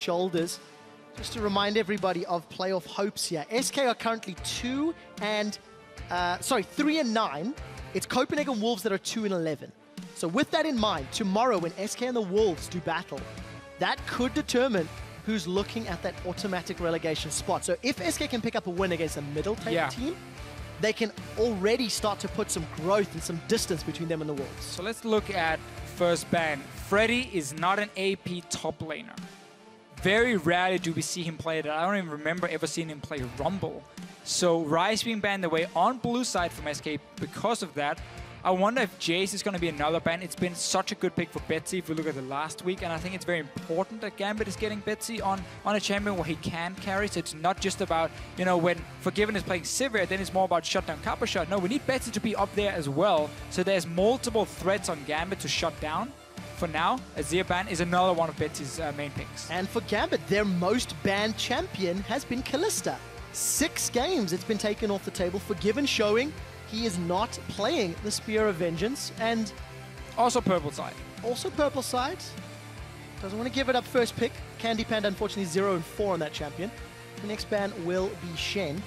shoulders. Just to remind everybody of playoff hopes here. SK are currently 3 and 9. It's Copenhagen Wolves that are 2 and 11. So with that in mind, tomorrow when SK and the Wolves do battle, that could determine who's looking at that automatic relegation spot. So if SK can pick up a win against a middle table team, they can already start to put some growth and some distance between them and the Wolves. So let's look at first ban. Freddy is not an AP top laner. Very rarely do we see him play that. I don't even remember ever seeing him play Rumble. So Ryze being banned away on blue side from SK because of that. I wonder if Jace is going to be another ban. It's been such a good pick for Betsy if we look at the last week, and I think it's very important that Gambit is getting Betsy on a champion where he can carry. So it's not just about, you know, when Forgiven is playing Sivir, then it's more about shut down Cabochard. No, we need Betsy to be up there as well. So there's multiple threats on Gambit to shut down. For now, Azir ban is another one of Betsy's main picks. And for Gambit, their most banned champion has been Kalista. 6 games it's been taken off the table. Forgiven showing he is not playing the Spear of Vengeance. And also purple side. Also purple side. Doesn't want to give it up first pick. CandyPanda, unfortunately, 0 and 4 on that champion. The next ban will be Shen.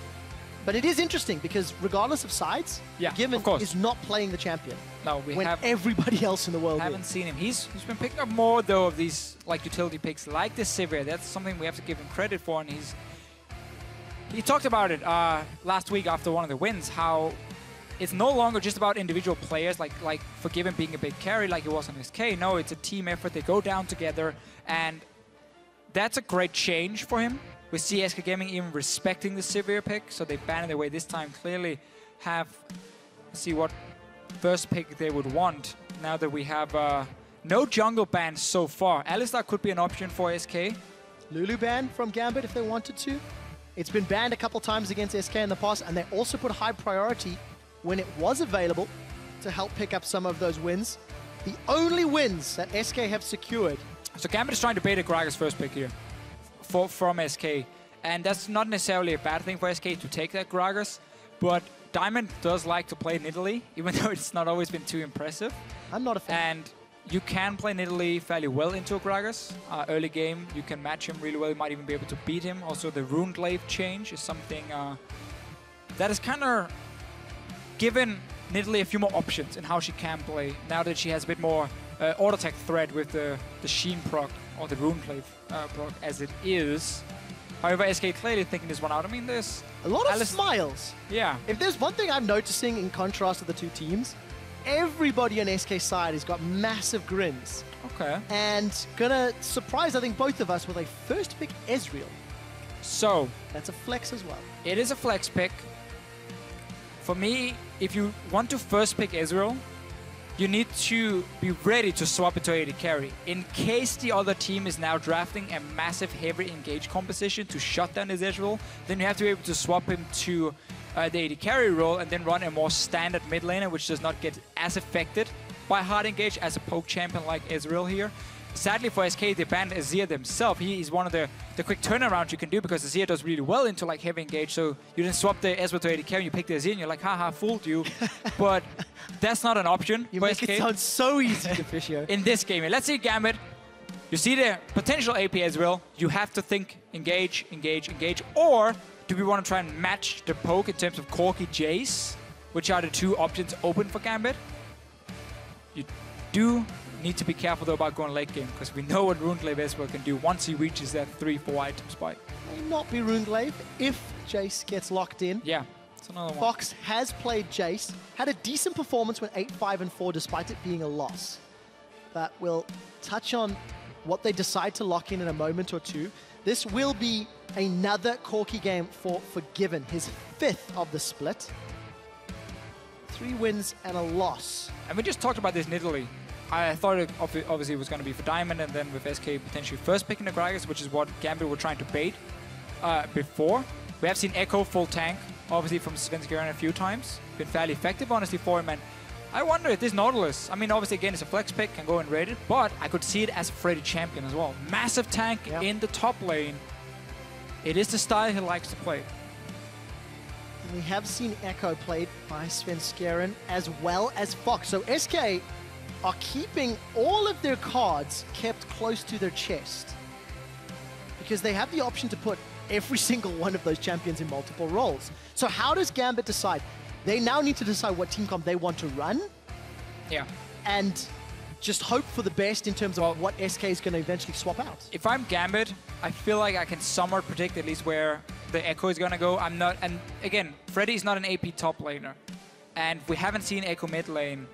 But it is interesting because regardless of sides, Forgiven is not playing the champion. No, we when everybody else in the world haven't seen him. He's been picking up more though of these like utility picks like the Sivir. That's something we have to give him credit for, and he talked about it last week after one of the wins, how it's no longer just about individual players like Forgiven being a big carry like it was on SK. No, it's a team effort. They go down together, and that's a great change for him. We see SK Gaming even respecting the Sivir pick, so they banned it away this time. Clearly have, see what first pick they would want now that we have no jungle bans so far. Alistar could be an option for SK. Lulu ban from Gambit if they wanted to. It's been banned a couple times against SK in the past, and they also put high priority when it was available to help pick up some of those wins. The only wins that SK have secured. So Gambit is trying to bait a Gragas first pick here from SK, and that's not necessarily a bad thing for SK to take that Gragas, but Diamond does like to play Nidalee, even though it's not always been too impressive. I'm not a fan. And you can play Nidalee fairly well into a Gragas. Early game, you can match him really well. You might even be able to beat him. Also, the Rune Glaive change is something that has kind of given Nidalee a few more options in how she can play, now that she has a bit more auto attack threat with the Sheen proc, or the Rune Glaive proc as it is. However, SK clearly thinking this one out. I mean, there's a lot of smiles. Yeah. If there's one thing I'm noticing in contrast to the two teams, everybody on SK side has got massive grins. Okay. And gonna surprise, I think, both of us with a first pick Ezreal. So that's a flex as well. It is a flex pick. For me, if you want to first pick Ezreal, you need to be ready to swap it to AD carry. In case the other team is now drafting a massive heavy engage composition to shut down his Ezreal, then you have to be able to swap him to the AD carry role and then run a more standard mid laner, which does not get as affected by hard engage as a poke champion like Ezreal here. Sadly for SK, they banned Azir themselves. He is one of the quick turnarounds you can do because Azir does really well into like heavy engage. So you then swap the Ezreal to AD carry and you pick the Azir and you're like, haha, fooled you. But that's not an option you for make SK. It sound so easy, Deficio. In this game. Let's see Gambit. You see the potential AP Ezreal. You have to think engage, engage, engage. Or do we want to try and match the poke in terms of Corki Jace, which are the two options open for Gambit? You do need to be careful though about going late game, because we know what Rune Glaive Ezreal can do once he reaches that 3-4 item spike. May not be Rune Glaive if Jace gets locked in. Yeah, it's another one. Fox has played Jace, had a decent performance when 8-5 and 4 despite it being a loss. But we'll touch on what they decide to lock in a moment or two. This will be another Corki game for Forgiven, his 5th of the split. 3 wins and a loss. And we just talked about this Nidalee. I thought it obviously was going to be for Diamond, and then with SK potentially first picking the Gragas, which is what Gambit were trying to bait before. We have seen Ekko full tank, obviously from Svenskeren a few times. Been fairly effective, honestly, for him. And I wonder if this Nautilus, I mean, obviously, again, it's a flex pick, can go and raid it, but I could see it as a Freddy champion as well. Massive tank in the top lane. It is the style he likes to play. We have seen Ekko played by Svenskeren as well as Fox. So SK are keeping all of their cards kept close to their chest. because they have the option to put every single one of those champions in multiple roles. So how does Gambit decide? They now need to decide what team comp they want to run. Yeah. And just hope for the best in terms of what SK is going to eventually swap out. If I'm Gambit, I feel like I can somewhat predict at least where the Ekko is going to go. I'm not, and again, Freddy is not an AP top laner. And we haven't seen Ekko mid lane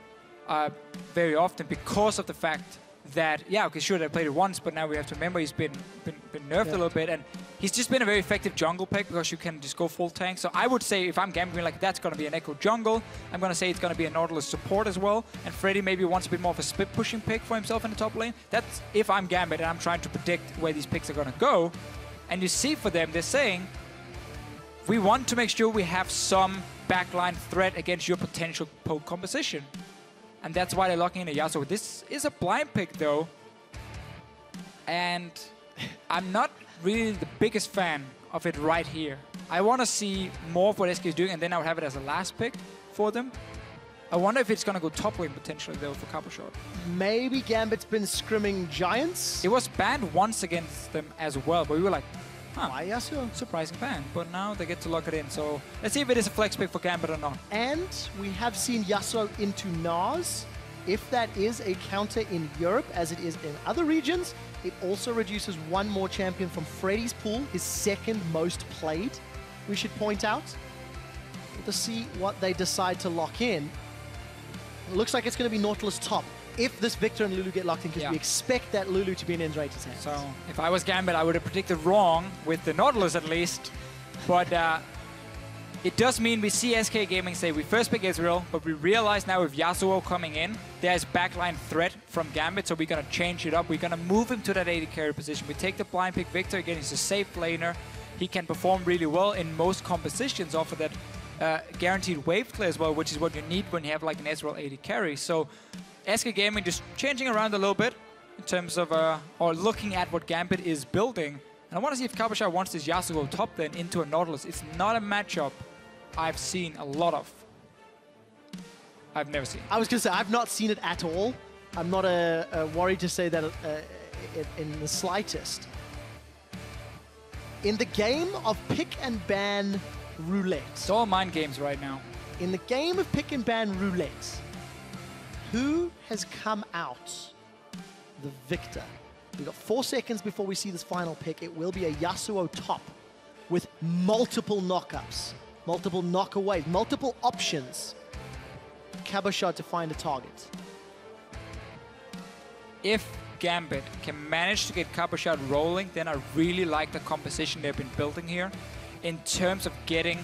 very often because of the fact that, yeah, okay, sure, they played it once, but now we have to remember he's been nerfed a little bit, and he's just been a very effective jungle pick because you can just go full tank. So I would say if I'm gambling, like, that's going to be an Ekko jungle. I'm going to say it's going to be a Nautilus support as well, and Freddy maybe wants a bit more of a split pushing pick for himself in the top lane. That's if I'm Gambit and I'm trying to predict where these picks are going to go. And you see for them, they're saying, we want to make sure we have some backline threat against your potential poke composition. And that's why they're locking in a Yasuo. This is a blind pick, though. And I'm not really the biggest fan of it right here. I want to see more of what SK is doing, and then I would have it as a last pick for them. I wonder if it's going to go top lane potentially, though, for Cabochard. Maybe Gambit's been scrimming Giants? It was banned once against them as well, but we were like, huh, why Yasuo? Surprising ban. But now they get to lock it in. So let's see if it is a flex pick for Gambit or not. And we have seen Yasuo into Nas. If that is a counter in Europe, as it is in other regions, it also reduces one more champion from Freddy's pool, his second most played, we should point out. To see what they decide to lock in. It looks like it's going to be Nautilus top if this Viktor and Lulu get locked in, because we expect that Lulu to be in nRated's hands. So if I was Gambit, I would have predicted wrong with the Nautilus at least. But it does mean we see SK Gaming say we first pick Ezreal, but we realize now with Yasuo coming in, there's backline threat from Gambit, so we're going to change it up. We're going to move him to that AD carry position. We take the blind pick Viktor. Again, he's a safe laner. He can perform really well in most compositions off of that guaranteed wave clear as well, which is what you need when you have like an Ezreal AD carry. So SK Gaming just changing around a little bit in terms of, or looking at what Gambit is building. And I want to see if Cabochard wants this Yasuo top then into a Nautilus. It's not a matchup I've seen a lot of. I've never seen. I was going to say, I've not seen it at all. I'm not worried to say that in the slightest. In the game of pick and ban roulette. It's all mind games right now. In the game of pick and ban roulette, who has come out the victor? We've got 4 seconds before we see this final pick. It will be a Yasuo top with multiple knockups, multiple knockaways, multiple options. Cabochard to find a target. If Gambit can manage to get Cabochard rolling, then I really like the composition they've been building here in terms of getting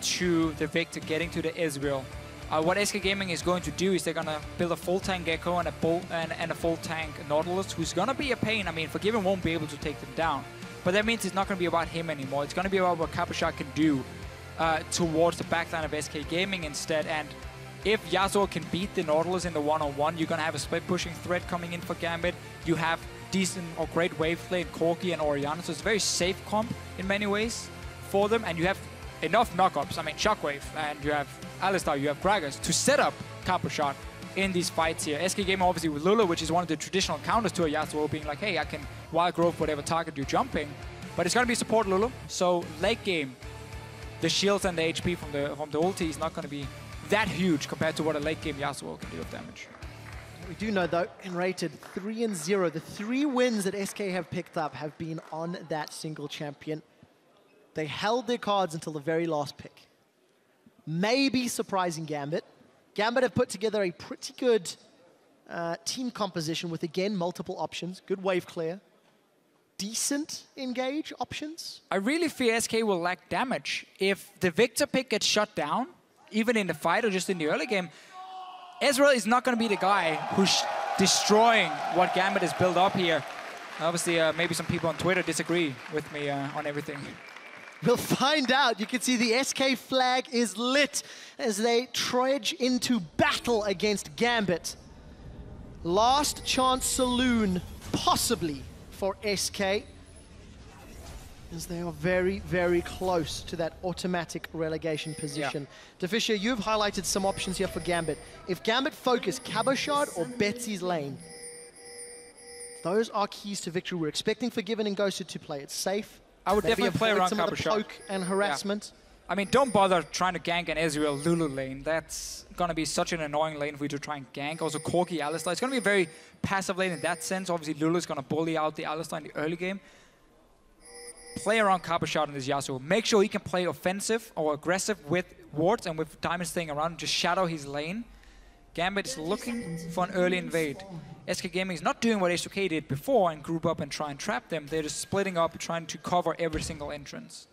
to the Viktor, getting to the Ezreal. What SK Gaming is going to do is they're going to build a full tank Ekko and a full tank Nautilus, who's going to be a pain. I mean, Forgiven won't be able to take them down. But that means it's not going to be about him anymore. It's going to be about what Cabochard can do towards the backline of SK Gaming instead. And if Yasuo can beat the Nautilus in the one-on-one, you're going to have a split-pushing threat coming in for Gambit. You have decent or great wave play in Corki and Orianna, so it's a very safe comp in many ways for them. And you have enough knockups. I mean, Shockwave, and you have Alistar, you have Gragas to set up Cabochard in these fights here. SK Gaming obviously with Lulu, which is one of the traditional counters to a Yasuo, being like, hey, I can wild growth whatever target you're jumping. But it's going to be support Lulu, so late game, the shields and the HP from the ulti is not going to be that huge compared to what a late game Yasuo can do of damage. We do know, though, nRated 3-0. The 3 wins that SK have picked up have been on that single champion. They held their cards until the very last pick. Maybe surprising Gambit. Gambit have put together a pretty good team composition with, again, multiple options. Good wave clear. Decent engage options. I really fear SK will lack damage. If the Viktor pick gets shut down, even in the fight or just in the early game, Ezreal is not going to be the guy who's destroying what Gambit has built up here. Obviously, maybe some people on Twitter disagree with me on everything. We'll find out. You can see the SK flag is lit as they trudge into battle against Gambit. Last chance saloon, possibly, for SK, as they are very, very close to that automatic relegation position. Yeah. Deficio, you've highlighted some options here for Gambit. If Gambit focus Cabochard or Betsy's lane, Those are keys to victory. We're expecting Forgiven and GoSu to play it safe. I would Maybe definitely play around some of the Cabochard. poke and harassment. I mean, don't bother trying to gank an Ezreal Lulu lane. That's going to be such an annoying lane for you to try and gank. Also, Corki, Alistar. It's going to be a very passive lane in that sense. Obviously, Lulu is going to bully out the Alistar in the early game. Play around Cabochard in this Yasuo. Make sure he can play offensive or aggressive with wards and with Diamond staying around. Just shadow his lane. Gambit is looking for an early invade. SK Gaming is not doing what HOK did before and group up and try and trap them. They're just splitting up, trying to cover every single entrance.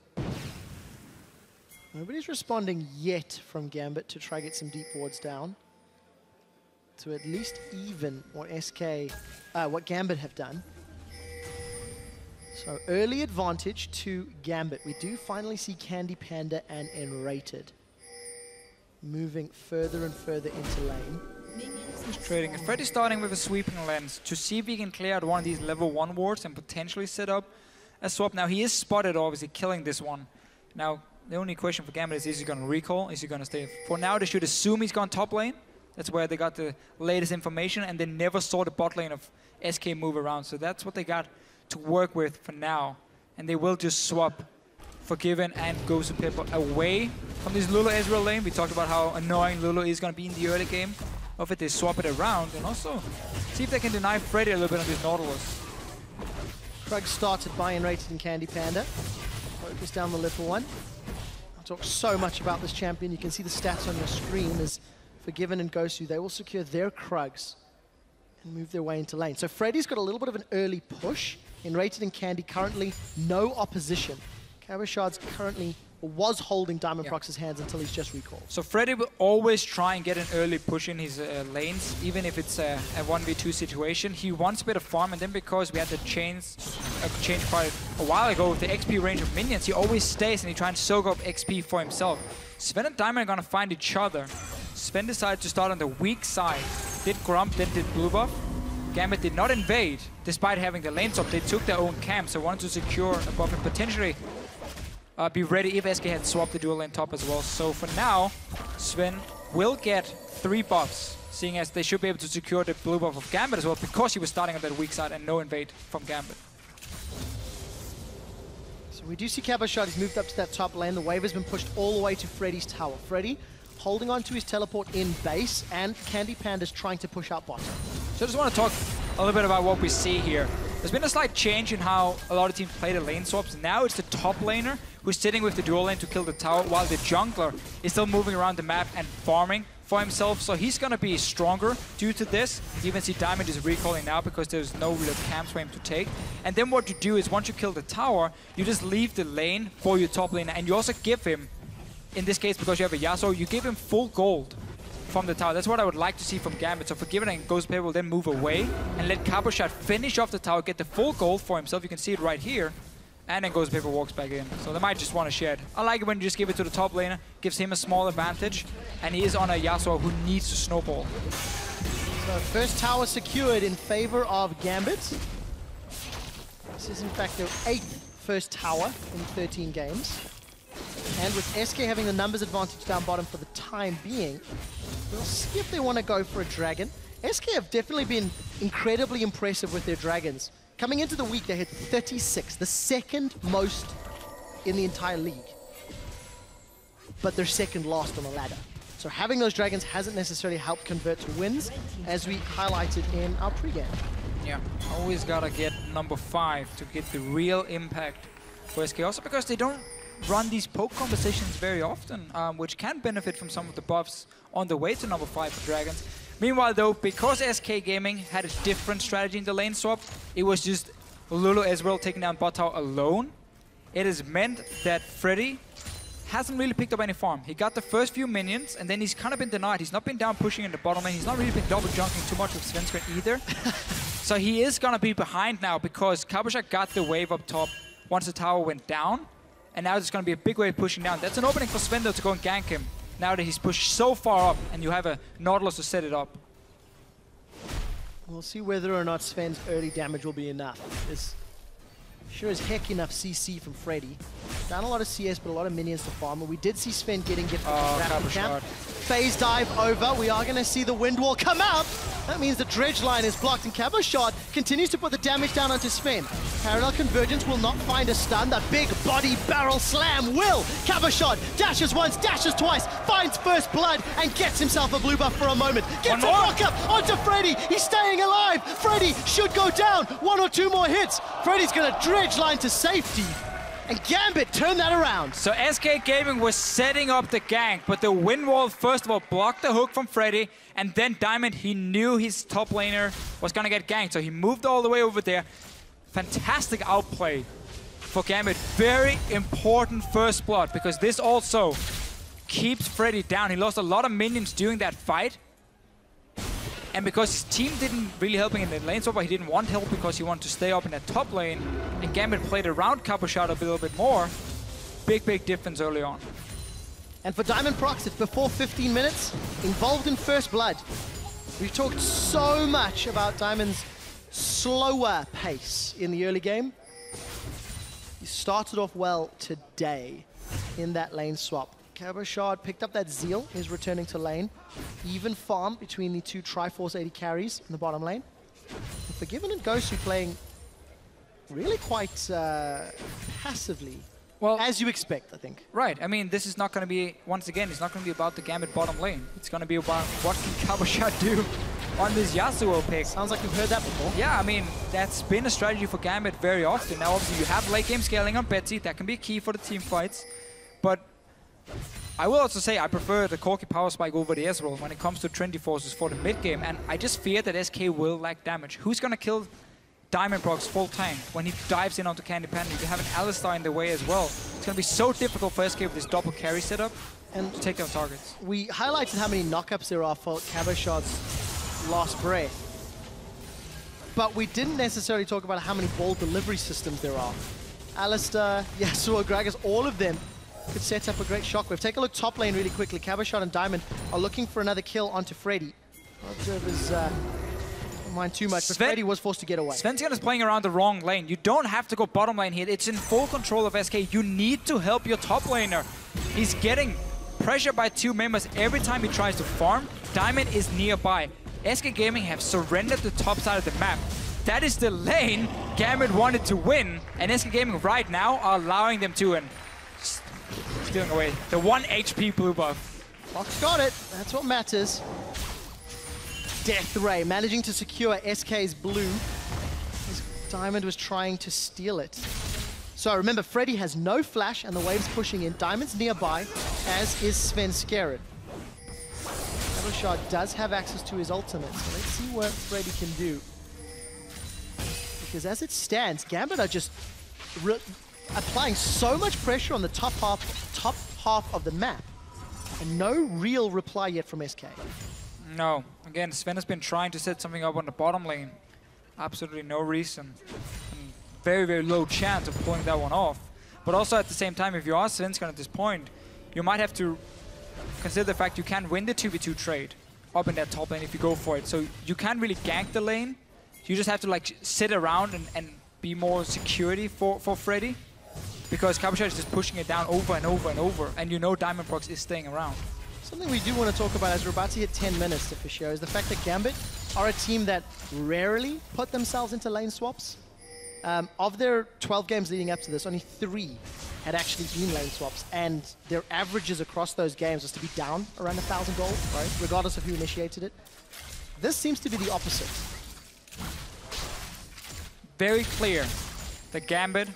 Nobody's responding yet from Gambit to try get some deep wards down. To at least even what what Gambit have done. So early advantage to Gambit. We do finally see CandyPanda and nRated moving further and further into lane. He's trading. Freddy's starting with a sweeping lens to see if he can clear out one of these level 1 wards and potentially set up a swap. Now he is spotted, obviously killing this one. Now the only question for Gambit is he going to recall? Is he going to stay? For now they should assume he's gone top lane. That's where they got the latest information, and they never saw the bot lane of SK move around. So that's what they got to work with for now. And they will just swap Forgiven and GoSu Pepper away from this Lulu Ezreal lane. We talked about how annoying Lulu is going to be in the early game of it. They swap it around and also see if they can deny Freddy a little bit on this Nautilus. Krug started by nRated and CandyPanda. Focus down the little one. I talk so much about this champion. You can see the stats on your screen as Forgiven and GoSu, they will secure their Krugs and move their way into lane. So Freddy's got a little bit of an early push. nRated and Candy currently no opposition. Cabochard's currently was holding Diamondprox's hands until he's just recalled. So Freddy will always try and get an early push in his lanes, even if it's a 1v2 situation. He wants a bit of farm, and then because we had to change quite a while ago with the XP range of minions, he always stays and he tries and soak up XP for himself. Sven and Diamond are going to find each other. Sven decided to start on the weak side. Did Grump, then did blue buff. Gambit did not invade, despite having the lane top. They took their own camp, so wanted to secure a buff and potentially be ready if SK had swapped the dual lane top as well. So for now, Sven will get 3 buffs, seeing as they should be able to secure the blue buff of Gambit as well, because he was starting on that weak side and no invade from Gambit. So we do see Cabochard, he's moved up to that top lane. The wave has been pushed all the way to Freddy's tower. Freddy holding on to his teleport in base, and CandyPanda's trying to push out bottom. So I just want to talk a little bit about what we see here. There's been a slight change in how a lot of teams play the lane swaps. Now it's the top laner who's sitting with the dual lane to kill the tower, while the jungler is still moving around the map and farming for himself. So he's going to be stronger due to this. You even see Diamond is recalling now because there's no real camps for him to take. And then what you do is once you kill the tower, you just leave the lane for your top laner, and you also give him, in this case because you have a Yasuo, you give him full gold from the tower. That's what I would like to see from Gambit. So Forgiven and GoSu Pepper will then move away and let Cabochard finish off the tower, get the full gold for himself. You can see it right here. And then GoSu Pepper walks back in. So they might just want to share it. I like it when you just give it to the top laner, gives him a small advantage, and he is on a Yasuo who needs to snowball. So first tower secured in favor of Gambit. This is in fact their 8th first tower in 13 games. And with SK having the numbers advantage down bottom for the time being, we'll see if they want to go for a dragon. SK have definitely been incredibly impressive with their dragons. Coming into the week, they had 36, the second most in the entire league. But they're second last on the ladder. So having those dragons hasn't necessarily helped convert to wins, as we highlighted in our pregame. Yeah, always gotta get number 5 to get the real impact for SK. Also because they don't run these poke conversations very often, which can benefit from some of the buffs on the way to number 5 for dragons. Meanwhile though, because SK Gaming had a different strategy in the lane swap, it was just Lulu Ezreal taking down bot tower alone. It has meant that Freddy hasn't really picked up any farm. He got the first few minions, and then he's kind of been denied. He's not been down pushing in the bottom lane. He's not really been double junking too much with Svenskeren either. So he is going to be behind now because Cabochard got the wave up top once the tower went down. And now there's going to be a big wave pushing down. That's an opening for Sven though to go and gank him. Now that he's pushed so far up and you have a Nautilus to set it up. We'll see whether or not Sven's early damage will be enough. There's sure as heck enough CC from Freddy. Down a lot of CS, but a lot of minions to farm. And we did see Sven getting gifted from camp. Phase dive over. We are going to see the wind wall come out. That means the dredge line is blocked, and Cabochard continues to put the damage down onto Sven. Parallel convergence will not find a stun. That big body barrel slam will. Cabochard dashes once, dashes twice, finds first blood, and gets himself a blue buff for a moment. Gets a rock up onto Freddy. He's staying alive. Freddy should go down. 1 or 2 more hits. Freddy's gonna dredge line to safety. And Gambit turned that around. So SK Gaming was setting up the gank, but the wind wall first of all blocked the hook from Freddy, and then Diamond, he knew his top laner was gonna get ganked, so he moved all the way over there. Fantastic outplay for Gambit. Very important first blood, because this also keeps Freddy down. He lost a lot of minions during that fight. And because his team didn't really help him in the lane swap, he didn't want help because he wanted to stay up in that top lane, and Gambit played around Cabochard a little bit more. Big difference early on. And for Diamondprox, it's before 15 minutes, involved in first blood. We've talked so much about Diamond's slower pace in the early game. He started off well today in that lane swap. Cabochard picked up that Zeal, is returning to lane. Even farm between the 2 Triforce AD carries in the bottom lane. And Forgiven and GoSu playing really quite passively. Well, as you expect, I think. Right. I mean, this is not going to be, once again, it's not going to be about the Gambit bottom lane. It's going to be about what can Cabochard do on this Yasuo pick. Sounds like you've heard that before. Yeah, I mean, that's been a strategy for Gambit very often. Now, obviously, you have late game scaling on Betsy. That can be key for the team fights. But I will also say I prefer the Corki power spike over the Ezreal when it comes to trendy forces for the mid game, and I just fear that SK will lack damage. Who's gonna kill Diamondprox full tank when he dives in onto CandyPanda? You have an Alistar in the way as well. It's gonna be so difficult for SK with this double carry setup and to take down targets. We highlighted how many knockups there are for Cabochard's last breath, but we didn't necessarily talk about how many ball delivery systems there are. Alistar, Yasuo, Gragas, all of them could set up a great shockwave. Take a look top lane really quickly. Cabochard and Diamond are looking for another kill onto Freddy. Observers don't mind too much, but Freddy was forced to get away. Svenskeren is playing around the wrong lane. You don't have to go bottom lane here. It's in full control of SK. You need to help your top laner. He's getting pressured by 2 members every time he tries to farm. Diamond is nearby. SK Gaming have surrendered the top side of the map. That is the lane Gambit wanted to win, and SK Gaming right now are allowing them to, and stealing away the 1 HP blue buff. Fox got it. That's what matters. Death Ray managing to secure SK's blue as Diamond was trying to steal it. So remember, Freddy has no flash and the wave's pushing in. Diamond's nearby, as is Svenskeren. Cabochard does have access to his ultimate, so let's see what Freddy can do. Because as it stands, Gambit are just applying so much pressure on the top half of the map, and no real reply yet from SK. No. Again, Sven has been trying to set something up on the bottom lane. Absolutely no reason. And very low chance of pulling that one off. But also at the same time, if you are Svenskeren at this point, you might have to consider the fact you can win the 2v2 trade up in that top lane if you go for it. So you can't really gank the lane. You just have to like sit around and be more security for Freddy. Because Cabochard is just pushing it down over and over, and you know Diamondprox is staying around. Something we do want to talk about as we're about to hit 10 minutes, Deficio, is the fact that Gambit are a team that rarely put themselves into lane swaps. Of their 12 games leading up to this, only 3 had actually been lane swaps, and their averages across those games was to be down around 1,000 gold, right? Regardless of who initiated it. This seems to be the opposite. Very clear that Gambit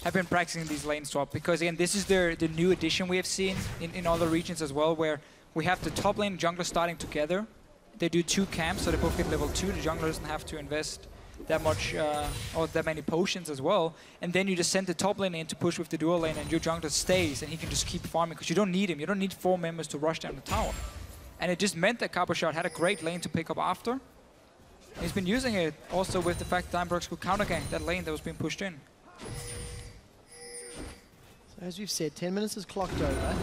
have been practicing these lane swap, because again, this is the new addition we have seen in other regions as well, where we have the top lane and jungler starting together. They do 2 camps, so they both get level 2. The jungler doesn't have to invest that much or that many potions as well. And then you just send the top lane in to push with the dual lane, and your jungler stays, and he can just keep farming, because you don't need him. You don't need 4 members to rush down the tower. And it just meant that Cabochard had a great lane to pick up after. He's been using it also with the fact that Diamondprox could counter gank that lane that was being pushed in. As we've said, 10 minutes is clocked over.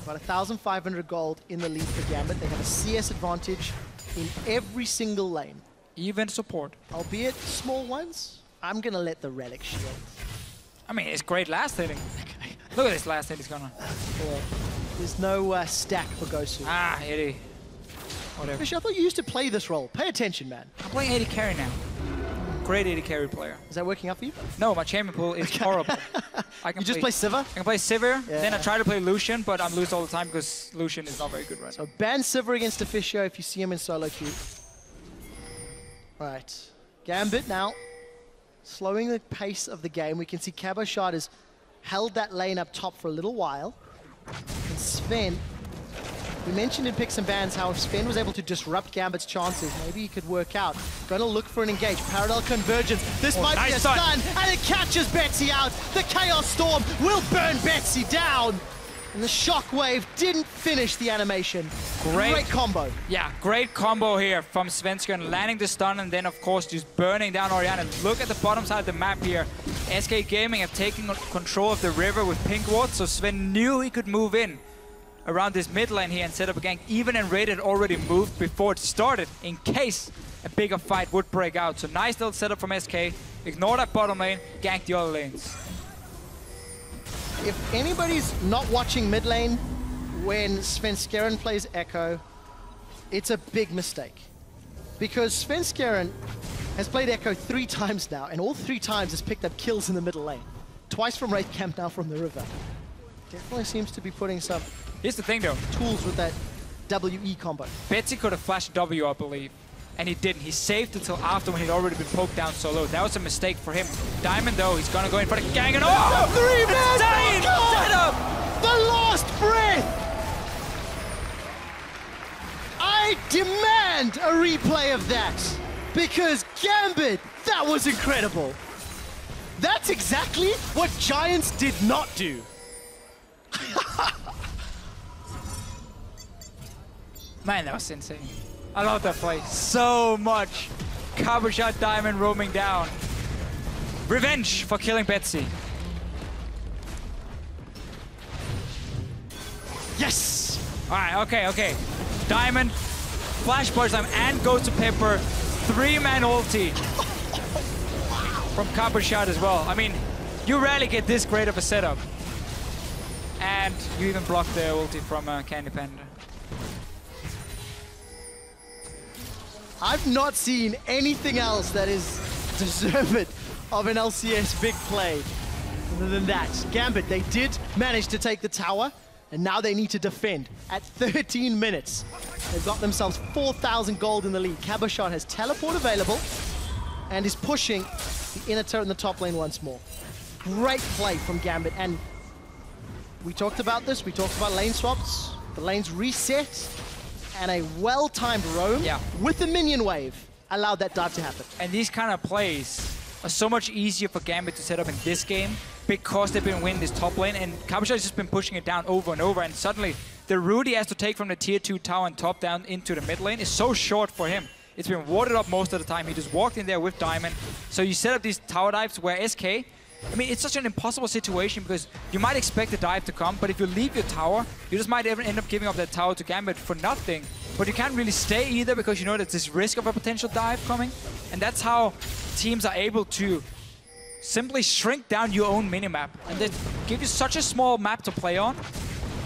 About 1,500 gold in the lead for Gambit. They have a CS advantage in every single lane. Even support. Albeit small ones. I'm going to let the Relic shield. I mean, it's great last hitting. Look at this last hit he's gonna. There's no stack for GoSu. Ah, Eddie. whatever. Fish, I thought you used to play this role. Pay attention, man. I'm playing AD carry now. Great AD carry player. Is that working out for you? No, my champion pool is horrible. You just play Sivir? I can play Sivir, Yeah. then I try to play Lucian, but I'm lose all the time because Lucian is not very good right now. So ban Sivir against Deficio if you see him in solo queue. Alright. Gambit now. Slowing the pace of the game. We can see Cabochard has held that lane up top for a little while. And Sven, we mentioned in Picks and Bans how if Sven was able to disrupt Gambit's chances, maybe he could work out. Gonna look for an engage. Parallel convergence. This might be a stun, and it catches Betsy out. The Chaos Storm will burn Betsy down. And the Shockwave didn't finish the animation. Great combo. Yeah, great combo here from Svenskeren, landing the stun and then of course just burning down Orianna. Look at the bottom side of the map here. SK Gaming have taken control of the river with pink ward, so Sven knew he could move in around this mid lane here and set up a gank. Even nRated already moved before it started in case a bigger fight would break out. So nice little setup from SK. Ignore that bottom lane, gank the other lanes. If anybody's not watching mid lane when Svenskeren plays Ekko, it's a big mistake. Because Svenskeren has played Ekko 3 times now, and all 3 times has picked up kills in the middle lane. Twice from Wraith Camp, now from the river. Definitely seems to be putting some Here's the thing though. Tools with that WE combo. Betsy could have flashed W, I believe. And he didn't. He saved until after when he'd already been poked down so low. That was a mistake for him. Diamond, though, he's gonna go in for the gang and oh! 3-man setup! The last breath! I demand a replay of that! Because Gambit, that was incredible! That's exactly what Giants did not do. Man, that was insane. I love that play so much. Cabochard Diamond roaming down. Revenge for killing Betsy. Yes! Alright, okay. Diamond, Flash Burst Time, and GoSu Pepper. 3-man ulti from Cabochard as well. I mean, you rarely get this great of a setup. And you even blocked the ulti from CandyPanda. I've not seen anything else that is deserving of an LCS big play other than that. Gambit, they did manage to take the tower, and now they need to defend. At 13 minutes, they've got themselves 4,000 gold in the lead. Cabochard has teleport available and is pushing the inner turret in the top lane once more. Great play from Gambit, and we talked about this. We talked about lane swaps. The lanes reset. And a well-timed roam with the minion wave allowed that dive to happen. And these kind of plays are so much easier for Gambit to set up in this game because they've been winning this top lane, and Cabochard has just been pushing it down over and over, and suddenly the route he has to take from the tier 2 tower and top down into the mid lane is so short for him. It's been warded up most of the time. He just walked in there with Diamond. So you set up these tower dives where SK, I mean, it's such an impossible situation because you might expect the dive to come, but if you leave your tower, you just might end up giving up that tower to Gambit for nothing. But you can't really stay either because you know there's this risk of a potential dive coming. And that's how teams are able to simply shrink down your own minimap. And they give you such a small map to play on,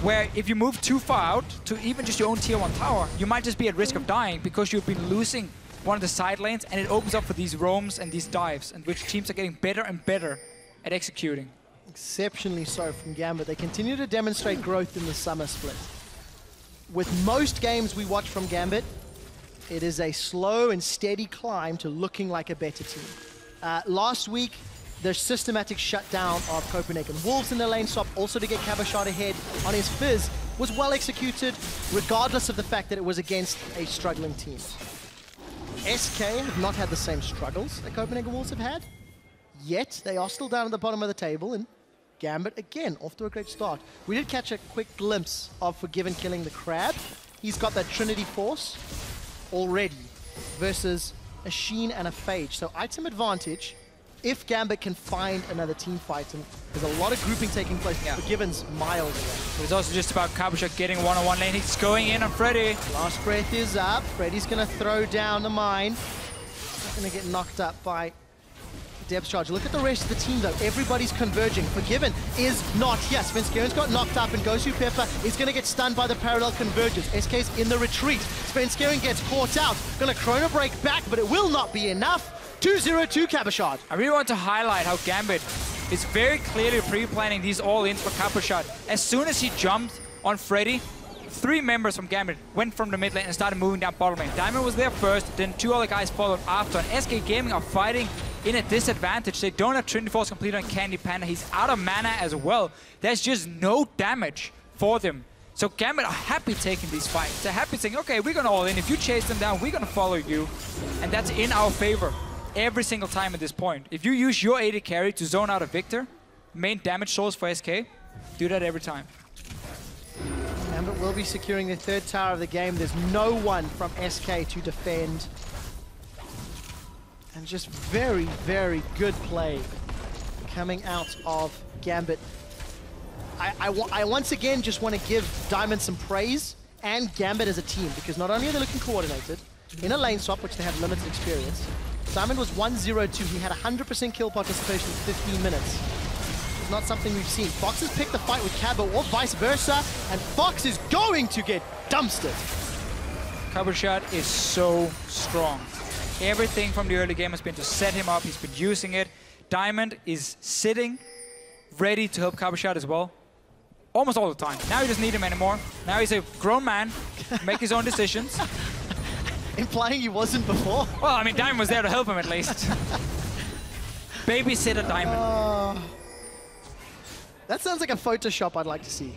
where if you move too far out to even just your own tier 1 tower, you might just be at risk of dying because you've been losing one of the side lanes, and it opens up for these roams and these dives, and which teams are getting better and better at executing. Exceptionally so from Gambit. They continue to demonstrate growth in the summer split. With most games we watch from Gambit, it is a slow and steady climb to looking like a better team. Last week, their systematic shutdown of Copenhagen Wolves in the lane swap, also to get Cabochard ahead on his Fizz, was well executed, regardless of the fact that it was against a struggling team. SK have not had the same struggles that Copenhagen Wolves have had, yet they are still down at the bottom of the table, and Gambit, again, off to a great start. We did catch a quick glimpse of Forgiven killing the Crab. He's got that Trinity Force already versus a Sheen and a Phage. So item advantage if Gambit can find another team fight. And there's a lot of grouping taking place. Forgiven's miles away. It's also just about Cabochard getting one-on-one lane. He's going in on Freddy. Last breath is up. Freddy's going to throw down the mine. He's going to get knocked up by depth charge. Look at the rest of the team, though. Everybody's converging. Forgiven is not here. Svenskeren's got knocked up, and GoSu Pepper is going to get stunned by the parallel convergence. SK's in the retreat. Svenskeren gets caught out. Going to chrono break back, but it will not be enough. 2-0 to Cabochard. I really want to highlight how Gambit is very clearly pre-planning these all-ins for Cabochard. As soon as he jumped on Freddy, 3 members from Gambit went from the mid lane and started moving down bottom lane. Diamond was there first, then 2 other guys followed after. And SK Gaming are fighting in a disadvantage. They don't have Trinity Force complete on CandyPanda. He's out of mana as well. There's just no damage for them. So Gambit are happy taking these fights. They're happy saying, okay, we're gonna all in. If you chase them down, we're gonna follow you. And that's in our favor every single time at this point. If you use your AD carry to zone out a Viktor, main damage source for SK, do that every time. Gambit will be securing the 3rd tower of the game. There's no one from SK to defend. And just very, very good play coming out of Gambit. I once again just want to give Diamond some praise and Gambit as a team, because not only are they looking coordinated in a lane swap, which they have limited experience. Diamond was 1-0-2. He had 100% kill participation in 15 minutes. It's not something we've seen. Fox has picked the fight with Cabo, or vice versa, and Fox is going to get dumpstered. Cabochard is so strong. Everything from the early game has been to set him up. He's been using it. Diamond is sitting, ready to help Cabochard as well. Almost all the time. Now he doesn't need him anymore. Now he's a grown man, make his own decisions. Implying he wasn't before? Well, I mean, Diamond was there to help him at least. Babysitter Diamond. That sounds like a Photoshop I'd like to see.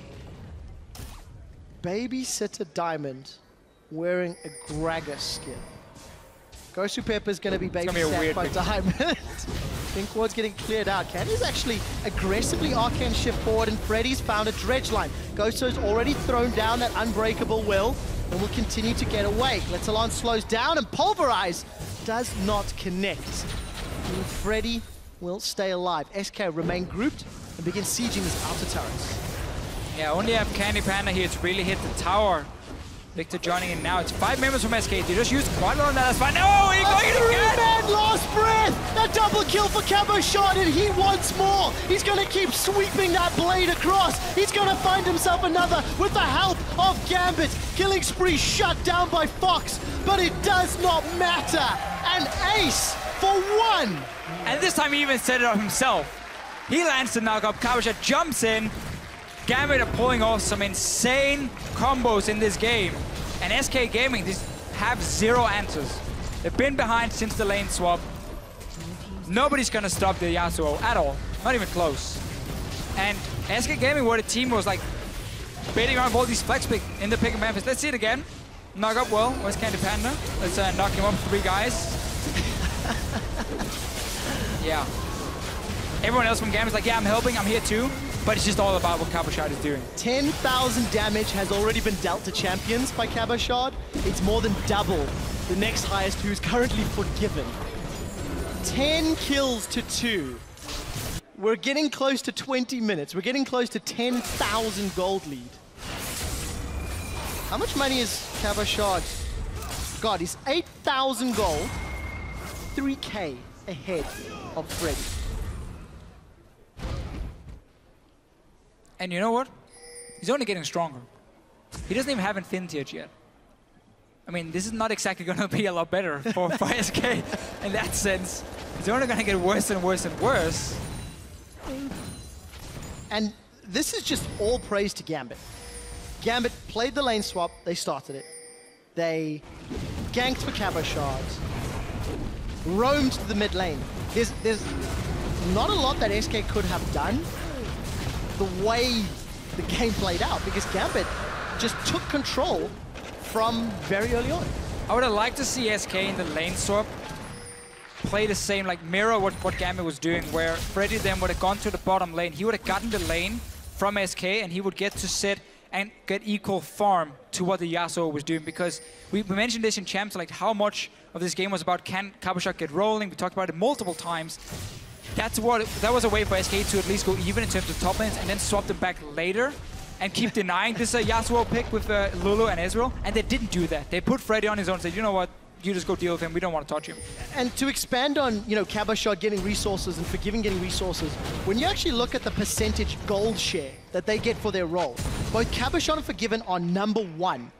Babysitter Diamond wearing a Gragas skin. GoSu Pepper is going to be babysat by Diamond. Think ward's getting cleared out. Candy's actually aggressively arcane shift forward, and Freddy's found a dredge line. GoSu's already thrown down that unbreakable will, and will continue to get away. Lethalon slows down, and Pulverize does not connect. And Freddy will stay alive. SK remain grouped and begin sieging his outer turrets. Yeah, only have CandyPanda here to really hit the tower. Viktor joining in now. It's 5 members from SK. They just used quite a lot on that. That's fine. No, he got it again! Man lost breath! A double kill for Cabochard, and he wants more! He's gonna keep sweeping that blade across! He's gonna find himself another with the help of Gambit! Killing spree shut down by Fox, but it does not matter! An ace for 1! And this time he even set it up himself. He lands the knock-up. Cabochard jumps in. Gambit are pulling off some insane combos in this game. And SK Gaming just have 0 answers. They've been behind since the lane swap. Nobody's gonna stop the Yasuo at all. Not even close. And SK Gaming were the team who was like baiting around all these flex pick in the pick of Memphis. Let's see it again. Knock up well. Where's CandyPanda? Let's knock him up 3 guys. Yeah. Everyone else from Gambit's like, yeah, I'm helping, I'm here too. But it's just all about what Cabochard is doing. 10,000 damage has already been dealt to champions by Cabochard. It's more than double the next highest, who is currently Forgiven. 10 kills to 2. We're getting close to 20 minutes. We're getting close to 10,000 gold lead. How much money is Cabochard? God, he's 8,000 gold, 3K ahead of Freddy. And you know what? He's only getting stronger. He doesn't even have Infinity yet. I mean, this is not exactly going to be a lot better for SK in that sense. It's only going to get worse and worse and worse. And this is just all praise to Gambit. Gambit played the lane swap, they started it. They ganked for Cabochard, roamed the mid lane. There's not a lot that SK could have done the way the game played out, because Gambit just took control from very early on. I would have liked to see SK in the lane swap play the same, like mirror what Gambit was doing, where Freddy then would have gone to the bottom lane. He would have gotten the lane from SK, and he would get to sit and get equal farm to what the Yasuo was doing, because we mentioned this in Champs, like how much of this game was about can Cabochard get rolling. We talked about it multiple times. That was a way for SK to at least go even in terms of top lanes and then swap them back later and keep denying this Yasuo pick with Lulu and Ezreal, and they didn't do that. They put Freddy on his own and said, you know what, you just go deal with him. We don't want to touch him. And to expand on, you know, Cabochard getting resources and Forgiven getting resources, when you actually look at the percentage gold share that they get for their role, both Cabochard and Forgiven are #1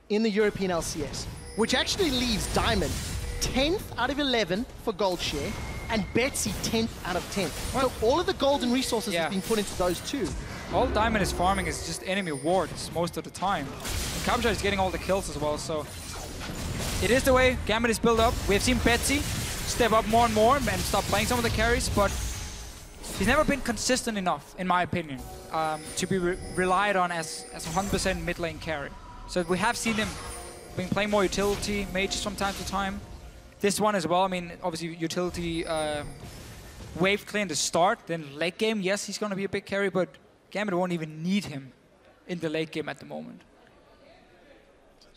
in the European LCS, which actually leaves Diamond 10th out of 11 for gold share, and Betsy 10th out of 10. So all of the gold and resources is being put into those two. All Diamond is farming is just enemy wards most of the time. And Cabochard is getting all the kills as well, so it is the way Gambit is built up. We have seen Betsy step up more and more and stop playing some of the carries, but he's never been consistent enough, in my opinion, to be relied on as a 100% mid lane carry. So we have seen him being playing more utility, mages from time to time. This one as well, I mean, obviously utility wave clear in the start, then late game, yes, he's going to be a big carry, but Gambit won't even need him in the late game at the moment.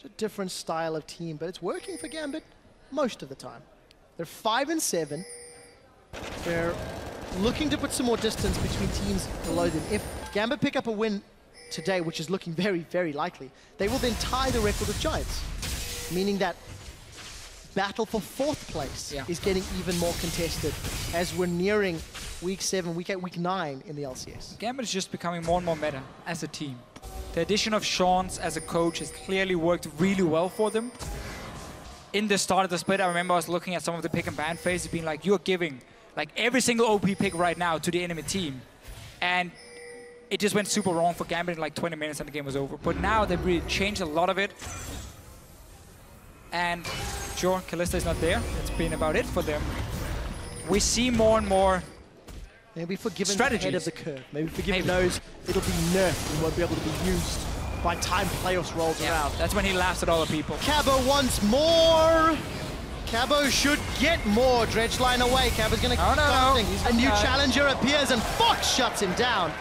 A different style of team, but it's working for Gambit most of the time. They're 5 and 7. They're looking to put some more distance between teams below them. If Gambit pick up a win today, which is looking very, very likely, they will then tie the record of Giants, meaning that battle for 4th place is getting even more contested as we're nearing week 7, week 8, week 9 in the LCS. Gambit is just becoming more and more meta as a team. The addition of Sean's as a coach has clearly worked really well for them. In the start of the split, I remember I was looking at some of the pick and ban phases being like, you're giving like every single OP pick right now to the enemy team. And it just went super wrong for Gambit in like 20 minutes and the game was over. But now they've really changed a lot of it. And sure, Kalista is not there. That's been about it for them. We see more and more maybe Forgiven strategies ahead of the curve. Maybe Forgiven knows it'll be nerfed and won't be able to be used by time playoffs rolls around. That's when he laughs at all the people. Cabo wants more. Cabo should get more. Dredge line away. Cabo's going to keep something. A new challenger appears and Fox shuts him down.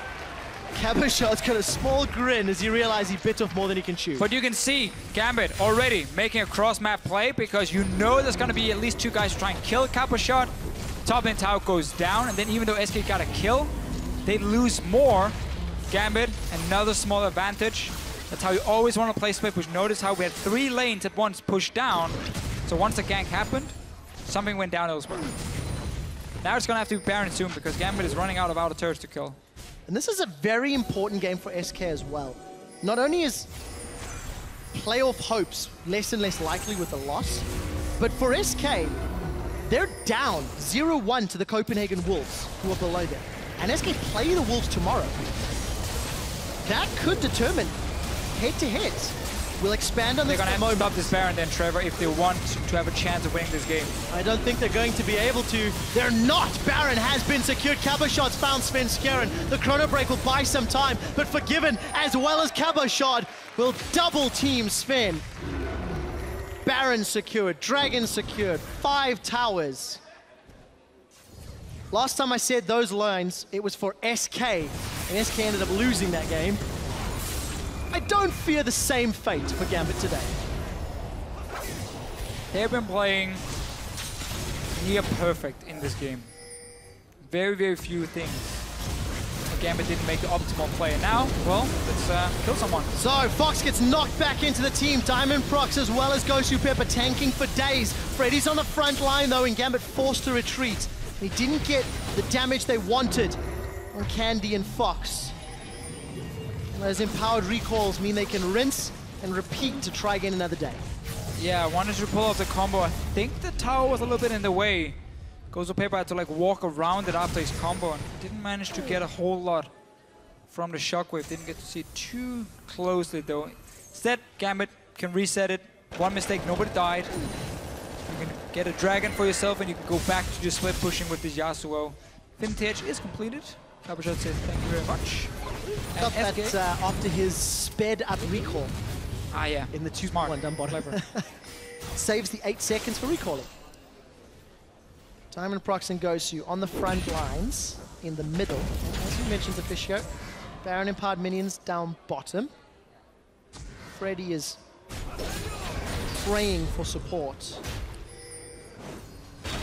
Cabochard's got a small grin as he realizes he bit off more than he can chew. But you can see Gambit already making a cross-map play because you know there's going to be at least 2 guys to try and kill Cabochard. Top lane tower goes down, and then even though SK got a kill, they lose more. Gambit, another small advantage. That's how you always want to play split, which notice how we had 3 lanes at once pushed down. So once the gank happened, something went down elsewhere. Now it's going to have to be Baron soon because Gambit is running out of outer turrets to kill. And this is a very important game for SK as well. Not only is playoff hopes less and less likely with a loss, but for SK, they're down 0-1 to the Copenhagen Wolves, who are below them. And SK play the Wolves tomorrow. That could determine head-to-heads. We'll expand on this They're going to have to stop this Baron then, Trevor, if they want to have a chance of winning this game. I don't think they're going to be able to. They're not! Baron has been secured. Cabochard's found Svenskeren. The Chrono Break will buy some time, but Forgiven, as well as Cabochard, will double team Sven. Baron secured, Dragon secured, 5 towers. Last time I said those lines, it was for SK, and SK ended up losing that game. I don't fear the same fate for Gambit today. They've been playing near perfect in this game. Very, very few things. Gambit didn't make the optimal play. And now, well, let's kill someone. So, Fox gets knocked back into the team. Diamondprox as well as GoSu Pepper tanking for days. Freddy's on the front line though, and Gambit forced to retreat. He didn't get the damage they wanted on Candy and Fox. Those empowered recalls mean they can rinse and repeat to try again another day. Yeah, wanted to pull off the combo. I think the tower was a little bit in the way. GoSu Pepper had to like walk around it after his combo and didn't manage to get a whole lot from the shockwave. Didn't get to see it too closely though. Instead, Gambit can reset it. One mistake, nobody died. You can get a dragon for yourself and you can go back to just split pushing with this Yasuo. Vintage is completed. Cabochard says thank you very much. Got that after his sped up recall. Ah yeah, in the 2-1 down bottom. Saves the 8 seconds for recalling. Diamondprox and GoSu on the front lines in the middle. And as you mentioned, Deficio, Baron empowered minions down bottom. Freddy is praying for support.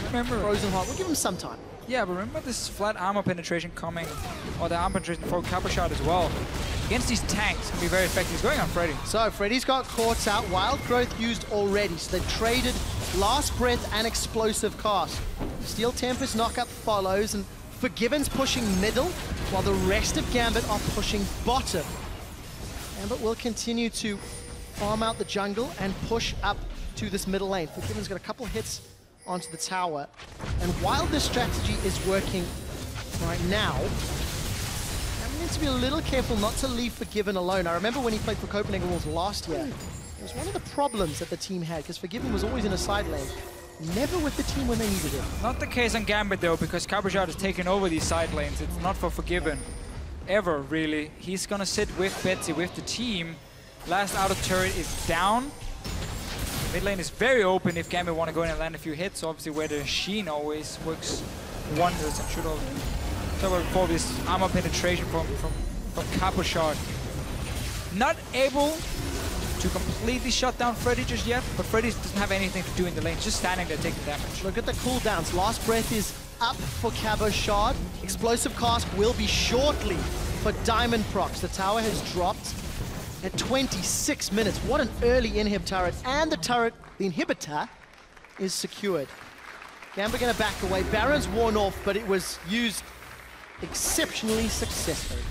Remember, Frozen Heart, we'll give him some time. Yeah, but remember this flat armor penetration coming, or the armor penetration for Cabochard as well. against these tanks can be very effective. He's going on Freddy. So Freddy's got caught out. Wild Growth used already. So they've traded Last Breath and Explosive Cast. Steel Tempest knockup follows, and Forgiven's pushing middle, while the rest of Gambit are pushing bottom. Gambit will continue to farm out the jungle and push up to this middle lane. Forgiven's got a couple hits onto the tower. And while this strategy is working right now, I need to be a little careful not to leave Forgiven alone. I remember when he played for Copenhagen Wolves last year, it was one of the problems that the team had, because Forgiven was always in a side lane, never with the team when they needed him. Not the case on Gambit though, because Cabochard has taken over these side lanes. It's not for Forgiven, ever really. He's gonna sit with Betsy, with the team. Last outer turret is down. Mid lane is very open if Gambit want to go in and land a few hits. Obviously where the Sheen always works wonders. I'm sure talk about before this armor penetration from Cabochard. Not able to completely shut down Freddy just yet, but Freddy doesn't have anything to do in the lane, just standing there taking damage. Look at the cooldowns. Last Breath is up for Cabochard. Explosive Cast will be shortly for Diamondprox. The tower has dropped at 26 minutes. What an early inhib turret. And the turret, the inhibitor, is secured. Gambit gonna back away. Baron's worn off, but it was used exceptionally successfully.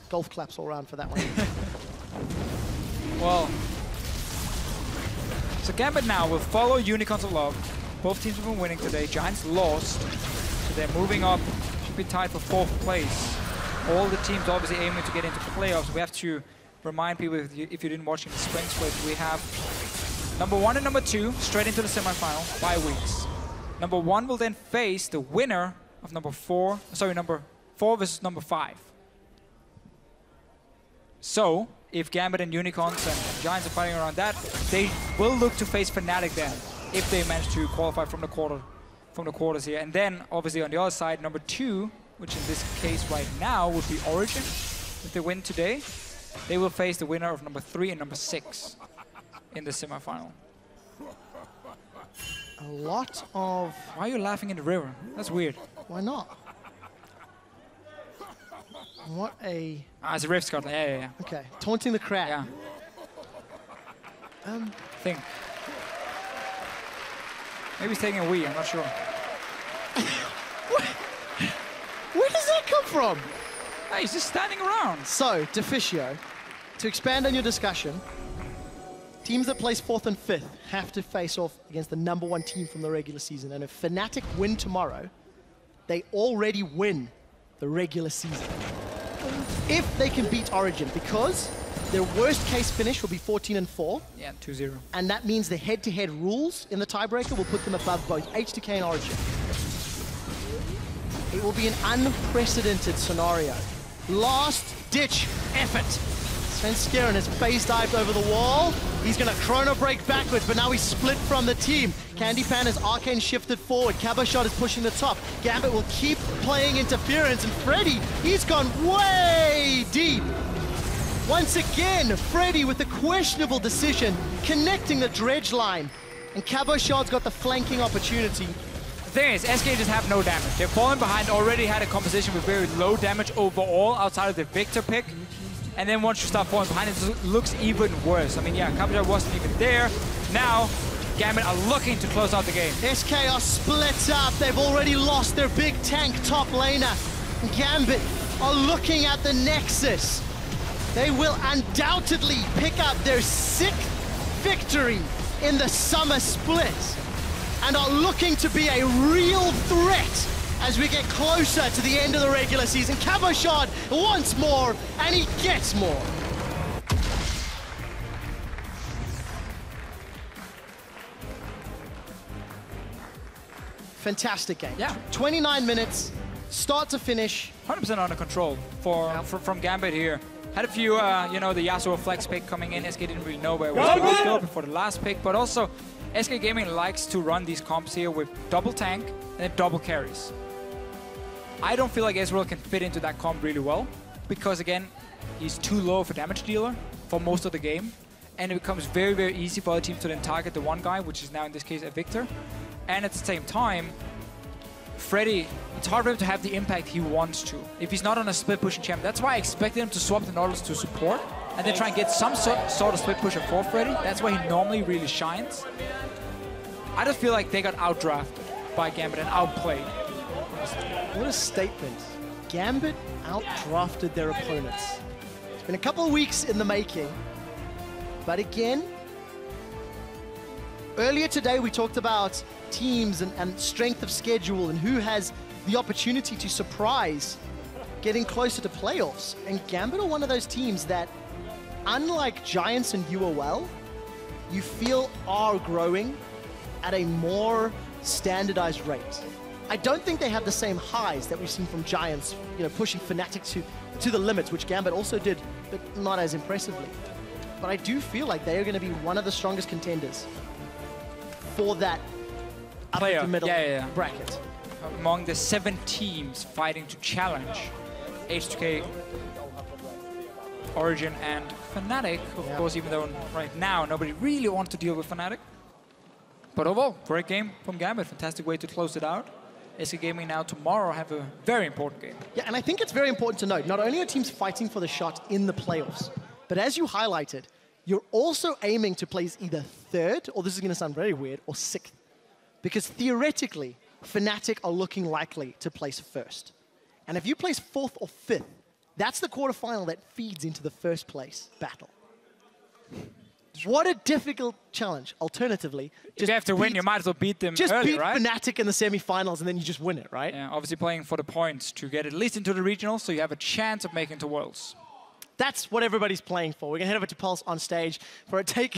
Golf claps all around for that one. Well, so Gambit now will follow Unicorns of Love. Both teams have been winning today. Giants lost, so they're moving up. Should be tied for 4th place. All the teams obviously aiming to get into playoffs. We have to remind people, if you didn't watch in the spring split, we have number 1 and number 2 straight into the semifinal, bye weeks. Number 1 will then face the winner of number 4 versus number 5. So, if Gambit and Unicorns and Giants are fighting around that, they will look to face Fnatic then, if they manage to qualify from the quarters here. And then, obviously, on the other side, number 2, which in this case right now would be Origin. If they win today, they will face the winner of number 3 and number 6 in the semifinal. A lot of... Why are you laughing in the river? That's weird. Why not? What a... Ah, it's a Rift Scotland. Yeah. Okay, taunting the crowd. Yeah. Think. Maybe he's taking a wee, I'm not sure. Where does that come from? Hey, he's just standing around. So, Deficio, to expand on your discussion, teams that place 4th and 5th have to face off against the number 1 team from the regular season. And if Fnatic win tomorrow, they already win the regular season. If they can beat Origin, because their worst case finish will be 14 and 4. Yeah, 2-0. And that means the head-to-head rules in the tiebreaker will put them above both HTK and Origin. It will be an unprecedented scenario. Last-ditch effort. Svenskeren has phase dived over the wall. He's going to chrono break backwards, but now he's split from the team. CandyPanda's Arcane shifted forward. Cabochard is pushing the top. Gambit will keep playing interference, and Freddy, he's gone way deep. Once again, Freddy with a questionable decision, connecting the dredge line. And Cabochard's got the flanking opportunity. The thing is, SK just have no damage. They've fallen behind, already had a composition with very low damage overall outside of the Viktor pick. And then once you start falling behind, it looks even worse. I mean, yeah, Cabochard wasn't even there. Now, Gambit are looking to close out the game. SK are split up. They've already lost their big tank top laner. Gambit are looking at the Nexus. They will undoubtedly pick up their 6th victory in the summer split and are looking to be a real threat as we get closer to the end of the regular season. Cabochard wants more, and he gets more. Fantastic game. Yeah. 29 minutes, start to finish. 100% under control from Gambit here. Had a few, the Yasuo flex pick coming in. SK didn't really know where it was going to go before the last pick, but also SK Gaming likes to run these comps here with double tank and then double carries. I don't feel like Ezreal can fit into that comp really well because, again, he's too low of a damage dealer for most of the game, and it becomes very, very easy for other teams to then target the one guy, which is now in this case a Viktor. And at the same time, Freddy, it's hard for him to have the impact he wants to if he's not on a split pushing champion. That's why I expected him to swap the Nautilus to support and then try and get some sort of split pusher for Freddy. That's why he normally really shines. I just feel like they got outdrafted by Gambit and outplayed. What a statement. Gambit outdrafted their opponents. It's been a couple of weeks in the making, but again, earlier today we talked about teams and strength of schedule and who has the opportunity to surprise getting closer to playoffs. And Gambit are one of those teams that, unlike Giants and UOL, you feel are growing at a more standardized rate. I don't think they have the same highs that we've seen from Giants, you know, pushing Fnatic to the limits, which Gambit also did, but not as impressively. But I do feel like they are going to be one of the strongest contenders for that upper to middle bracket. Among the 7 teams fighting to challenge H2K, Origin, and Fnatic, of course, even though right now nobody really wants to deal with Fnatic. But overall, great game from Gambit. Fantastic way to close it out. SK Gaming now tomorrow have a very important game. Yeah, and I think it's very important to note, not only are teams fighting for the shot in the playoffs, but as you highlighted, you're also aiming to place either 3rd, or this is going to sound very weird, or 6th. Because theoretically, Fnatic are looking likely to place 1st. And if you place 4th or 5th, that's the quarterfinal that feeds into the 1st place battle. What a difficult challenge. Alternatively, if you have to win, you might as well beat them early, right? Just beat Fnatic in the semifinals and then you just win it, right? Yeah, obviously playing for the points to get at least into the regionals, so you have a chance of making it to Worlds. That's what everybody's playing for. We're going to head over to Pulse on stage for a take.